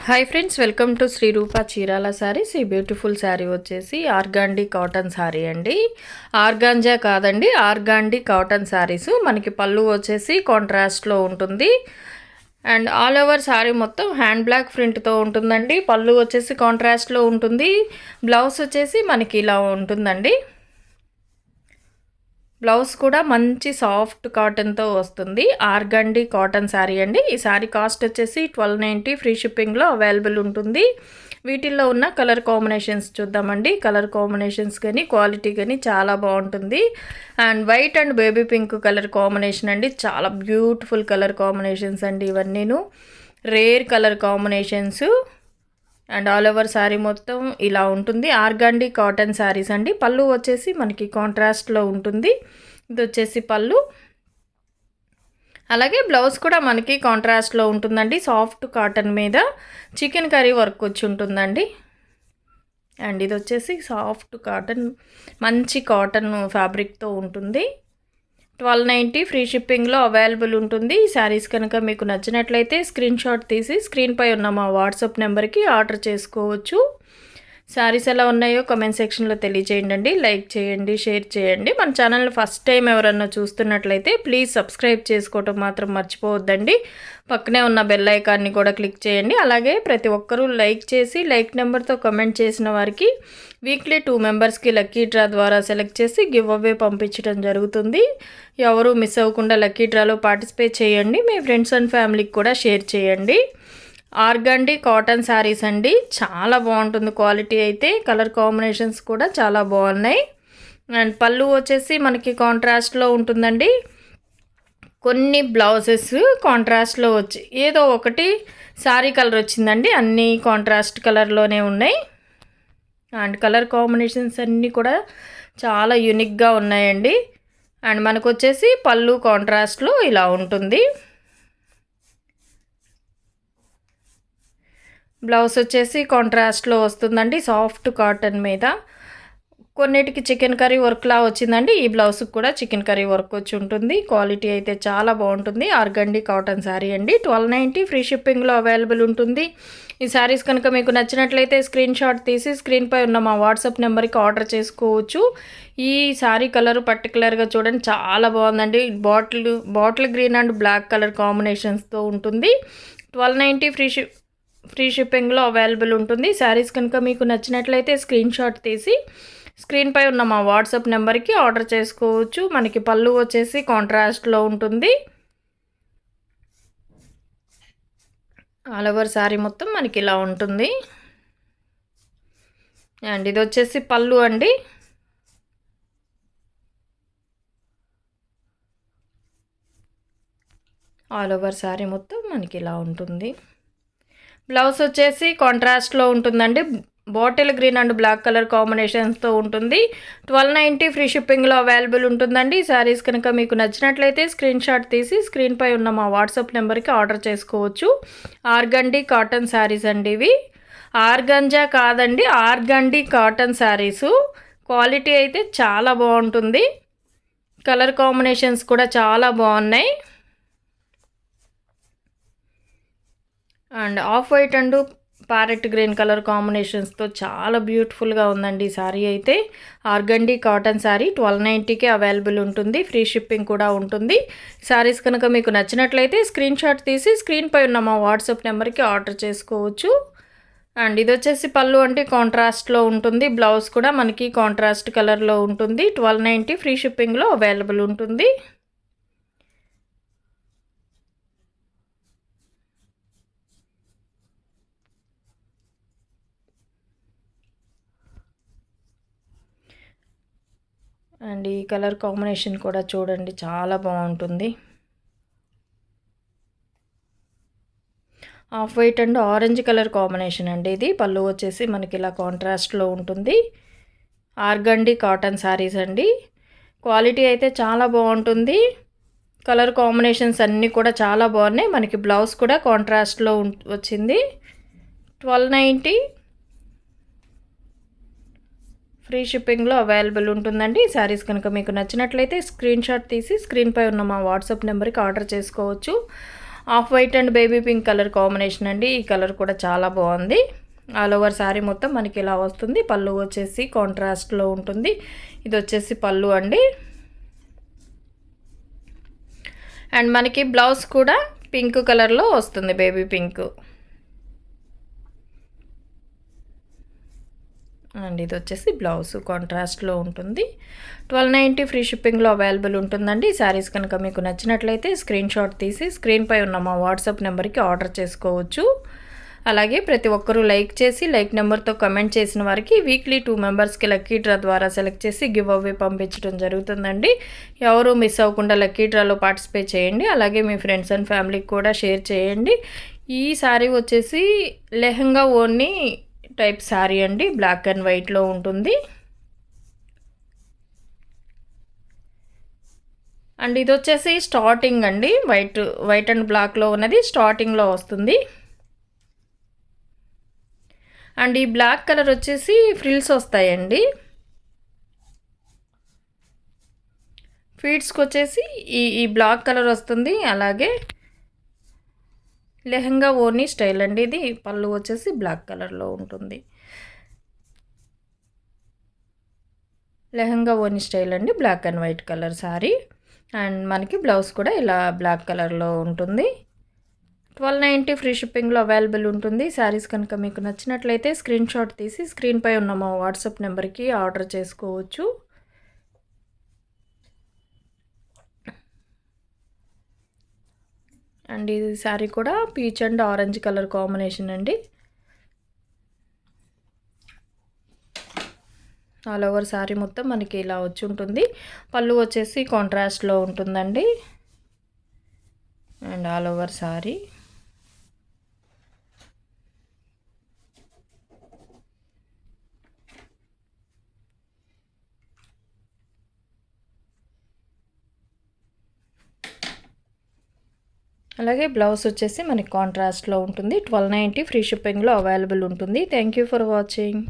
Hi friends, welcome to Shri Roopa Chirala saris. ఈ beautiful sari వచ్చేసి ఆర్గాండి cotton sari అండి. ఆర్గాంజా కాదండి, ఆర్గాండి కాటన్ శారీస్. మనకి పళ్ళు వచ్చేసి కాంట్రాస్ట్లో ఉంటుంది అండ్ ఆల్ ఓవర్ శారీ మొత్తం హ్యాండ్ బ్లాక్ ప్రింట్తో ఉంటుందండి. పళ్ళు వచ్చేసి కాంట్రాస్ట్లో ఉంటుంది. బ్లౌజ్ వచ్చేసి మనకి ఇలా ఉంటుందండి. బ్లౌజ్ కూడా మంచి సాఫ్ట్ కాటన్తో వస్తుంది. ఆర్గండి కాటన్ శారీ అండి. ఈ శారీ కాస్ట్ వచ్చేసి 1290, ఫ్రీ షిప్పింగ్లో అవైలబుల్ ఉంటుంది. వీటిల్లో ఉన్న కలర్ కాంబినేషన్స్ చూద్దామండి. కలర్ కాంబినేషన్స్ కానీ క్వాలిటీ కానీ చాలా బాగుంటుంది. And white and baby pink colour combination అండి. చాలా బ్యూటిఫుల్ కలర్ కాంబినేషన్స్ అండి. ఇవన్నీను rare colour combinations. And all over sari మొత్తం ఇలా ఉంటుంది. ఆర్గాండి కాటన్ శారీస్ అండి. పళ్ళు వచ్చేసి మనకి కాంట్రాస్ట్లో ఉంటుంది. ఇది వచ్చేసి పళ్ళు. అలాగే బ్లౌజ్ కూడా మనకి కాంట్రాస్ట్లో ఉంటుందండి. సాఫ్ట్ కాటన్ మీద చికెన్ కర్రీ వర్క్ వచ్చి ఉంటుందండి. అండ్ ఇది వచ్చేసి సాఫ్ట్ కాటన్, మంచి కాటన్ ఫ్యాబ్రిక్తో ఉంటుంది. 1290, ఫ్రీ షిప్పింగ్లో అవైలబుల్ ఉంటుంది. ఈ శారీస్ కనుక మీకు నచ్చినట్లయితే స్క్రీన్ షాట్ తీసి స్క్రీన్పై ఉన్న మా వాట్సాప్ నెంబర్కి ఆర్డర్ చేసుకోవచ్చు. శారీస్ ఎలా ఉన్నాయో కమెంట్ సెక్షన్లో తెలియజేయండి. లైక్ చేయండి, షేర్ చేయండి. మన ఛానల్ ఫస్ట్ టైం ఎవరన్నా చూస్తున్నట్లయితే ప్లీజ్ సబ్స్క్రైబ్ చేసుకోవటం మాత్రం మర్చిపోవద్దండి. పక్కనే ఉన్న బెల్ ఐకాన్ని కూడా క్లిక్ చేయండి. అలాగే ప్రతి ఒక్కరూ లైక్ చేసి లైక్ నెంబర్తో కమెంట్ చేసిన వారికి వీక్లీ 2 మెంబర్స్కి లక్కీ డ్రా ద్వారా సెలెక్ట్ చేసి గివ్ అవే పంపించడం జరుగుతుంది. ఎవరు మిస్ అవ్వకుండా లక్కీ డ్రాలో పార్టిసిపేట్ చేయండి. మీ ఫ్రెండ్స్ అండ్ ఫ్యామిలీకి కూడా షేర్ చేయండి. ఆర్గండి కాటన్ శారీస్ అండి. చాలా బాగుంటుంది క్వాలిటీ అయితే. కలర్ కాంబినేషన్స్ కూడా చాలా బాగున్నాయి. అండ్ పళ్ళు వచ్చేసి మనకి కాంట్రాస్ట్లో ఉంటుందండి. కొన్ని బ్లౌజెస్ కాంట్రాస్ట్లో వచ్చి ఏదో ఒకటి శారీ కలర్ వచ్చిందండి. అన్నీ కాంట్రాస్ట్ కలర్లోనే ఉన్నాయి. అండ్ కలర్ కాంబినేషన్స్ అన్నీ కూడా చాలా యూనిక్గా ఉన్నాయండి. అండ్ మనకు వచ్చేసి పళ్ళు కాంట్రాస్ట్లో ఇలా ఉంటుంది. బ్లౌజ్ వచ్చేసి కాంట్రాస్ట్లో వస్తుందండి. సాఫ్ట్ కాటన్ మీద కొన్నిటికి చికెన్ కర్రీ వర్క్లా వచ్చిందండి. ఈ బ్లౌజ్కి కూడా చికెన్ కర్రీ వర్క్ వచ్చి ఉంటుంది. క్వాలిటీ అయితే చాలా బాగుంటుంది. ఆర్గండి కాటన్ శారీ అండి. 1290, ఫ్రీ షిప్పింగ్లో అవైలబుల్ ఉంటుంది. ఈ శారీస్ కనుక మీకు నచ్చినట్లయితే స్క్రీన్ షాట్ తీసి స్క్రీన్పై ఉన్న మా వాట్సాప్ నెంబర్కి ఆర్డర్ చేసుకోవచ్చు. ఈ శారీ కలర్ పర్టికులర్గా చూడండి, చాలా బాగుందండి. Bottle green and black colour కాంబినేషన్స్తో ఉంటుంది. 1290, ఫ్రీ షిప్పింగ్లో అవైలబుల్ ఉంటుంది. శారీస్ కనుక మీకు నచ్చినట్లయితే స్క్రీన్ షాట్ తీసి స్క్రీన్పై ఉన్న మా వాట్సాప్ నెంబర్కి ఆర్డర్ చేసుకోవచ్చు. మనకి పళ్ళు వచ్చేసి కాంట్రాస్ట్లో ఉంటుంది. ఆల్ ఓవర్ శారీ మొత్తం మనకి ఇలా ఉంటుంది. అండ్ ఇది వచ్చేసి పళ్ళు అండి. ఆల్ ఓవర్ శారీ మొత్తం మనకి ఇలా ఉంటుంది. బ్లౌజ్ వచ్చేసి కాంట్రాస్ట్లో ఉంటుందండి. Bottle green and black colour కాంబినేషన్స్తో ఉంటుంది. 1290, ఫ్రీ షిప్పింగ్లో అవైలబుల్ ఉంటుందండి. శారీస్ కనుక మీకు నచ్చినట్లయితే స్క్రీన్ షాట్ తీసి స్క్రీన్పై ఉన్న మా వాట్సాప్ నెంబర్కి ఆర్డర్ చేసుకోవచ్చు. ఆర్గండి కాటన్ శారీస్ అండి ఇవి. ఆర్గంజా కాదండి, ఆర్గండి కాటన్ శారీసు. క్వాలిటీ అయితే చాలా బాగుంటుంది. కలర్ కాంబినేషన్స్ కూడా చాలా బాగున్నాయి. And off white and parrot green colour కాంబినేషన్స్తో చాలా బ్యూటిఫుల్గా ఉందండి ఈ శారీ అయితే. ఆర్గండి కాటన్ శారీ 1290కే అవైలబుల్ ఉంటుంది. ఫ్రీ షిప్పింగ్ కూడా ఉంటుంది. శారీస్ కనుక మీకు నచ్చినట్లయితే స్క్రీన్ షాట్ తీసి స్క్రీన్పై ఉన్న మా వాట్సాప్ నెంబర్కి ఆర్డర్ చేసుకోవచ్చు. అండ్ ఇది వచ్చేసి పళ్ళు అంటే కాంట్రాస్ట్లో ఉంటుంది. బ్లౌజ్ కూడా మనకి కాంట్రాస్ట్ కలర్లో ఉంటుంది. 1290, ఫ్రీ షిప్పింగ్లో అవైలబుల్ ఉంటుంది. అండ్ ఈ కలర్ కాంబినేషన్ కూడా చూడండి, చాలా బాగుంటుంది. Of white and orange colour combination అండి ఇది. పళ్ళు వచ్చేసి మనకి ఇలా కాంట్రాస్ట్లో ఉంటుంది. ఆర్గండి కాటన్ శారీస్ అండి. క్వాలిటీ అయితే చాలా బాగుంటుంది. కలర్ కాంబినేషన్స్ అన్నీ కూడా చాలా బాగున్నాయి. మనకి బ్లౌజ్ కూడా కాంట్రాస్ట్లో వచ్చింది. 1290, ఫ్రీ షిప్పింగ్లో అవైలబుల్ ఉంటుందండి. ఈ శారీస్ కనుక మీకు నచ్చినట్లయితే స్క్రీన్ షాట్ తీసి స్క్రీన్పై ఉన్న మా వాట్సాప్ నెంబర్కి ఆర్డర్ చేసుకోవచ్చు. Of white and baby pink colour combination అండి. ఈ కలర్ కూడా చాలా బాగుంది. ఆల్ ఓవర్ శారీ మొత్తం మనకి ఇలా వస్తుంది. పళ్ళు వచ్చేసి కాంట్రాస్ట్లో ఉంటుంది. ఇది వచ్చేసి పళ్ళు అండి. అండ్ మనకి బ్లౌజ్ కూడా పింక్ కలర్లో వస్తుంది, బేబీ పింక్. అండ్ ఇది వచ్చేసి బ్లౌజ్ కాంట్రాస్ట్లో ఉంటుంది. 1290 ఫ్రీ షిప్పింగ్లో అవైలబుల్ ఉంటుందండి. శారీస్ కనుక మీకు నచ్చినట్లయితే స్క్రీన్ షాట్ తీసి స్క్రీన్పై ఉన్న మా వాట్సాప్ నెంబర్కి ఆర్డర్ చేసుకోవచ్చు. అలాగే ప్రతి ఒక్కరూ లైక్ చేసి లైక్ నెంబర్తో కమెంట్ చేసిన వారికి వీక్లీ 2 మెంబర్స్కి లక్కీ డ్రా ద్వారా సెలెక్ట్ చేసి గివ్ అవే పంపించడం జరుగుతుందండి. ఎవరు మిస్ అవ్వకుండా లక్కీ డ్రాలో పార్టిసిపేట్ చేయండి. అలాగే మీ ఫ్రెండ్స్ అండ్ ఫ్యామిలీకి కూడా షేర్ చేయండి. ఈ శారీ వచ్చేసి లెహంగా ఓన్ని టైప్ శారీ అండి. బ్లాక్ అండ్ వైట్లో ఉంటుంది. అండ్ ఇది వచ్చేసి స్టార్టింగ్ అండి. వైట్ అండ్ బ్లాక్లో ఉన్నది స్టార్టింగ్లో వస్తుంది. అండ్ ఈ బ్లాక్ కలర్ వచ్చేసి ఫ్రిల్స్ వస్తాయండి. ఫీడ్స్కి వచ్చేసి ఈ బ్లాక్ కలర్ వస్తుంది. అలాగే లెహంగా ఓనీ స్టైల్ అండి. ఇది పళ్ళు వచ్చేసి బ్లాక్ కలర్లో ఉంటుంది. లెహంగా ఓనీ స్టైల్ అండి, black and white colour sari. And మనకి బ్లౌజ్ కూడా ఇలా బ్లాక్ కలర్లో ఉంటుంది. 1290 ఫ్రీ షిప్పింగ్లో అవైలబుల్ ఉంటుంది. శారీస్ కనుక మీకు నచ్చినట్లయితే స్క్రీన్ షాట్ తీసి స్క్రీన్పై ఉన్న మా వాట్సాప్ నెంబర్కి ఆర్డర్ చేసుకోవచ్చు. అండ్ ఈ శారీ కూడా peach and orange colour combination అండి. ఆల్ ఓవర్ శారీ మొత్తం మనకి ఇలా వచ్చి ఉంటుంది. పళ్ళు వచ్చేసి కాంట్రాస్ట్లో ఉంటుందండి. అండ్ ఆల్ ఓవర్ శారీ అలాగే బ్లౌజ్ వచ్చేసి మనకి కాంట్రాస్ట్లో ఉంటుంది. 1290 ఫ్రీ షిప్పింగ్లో అవైలబుల్ ఉంటుంది. Thank you for watching.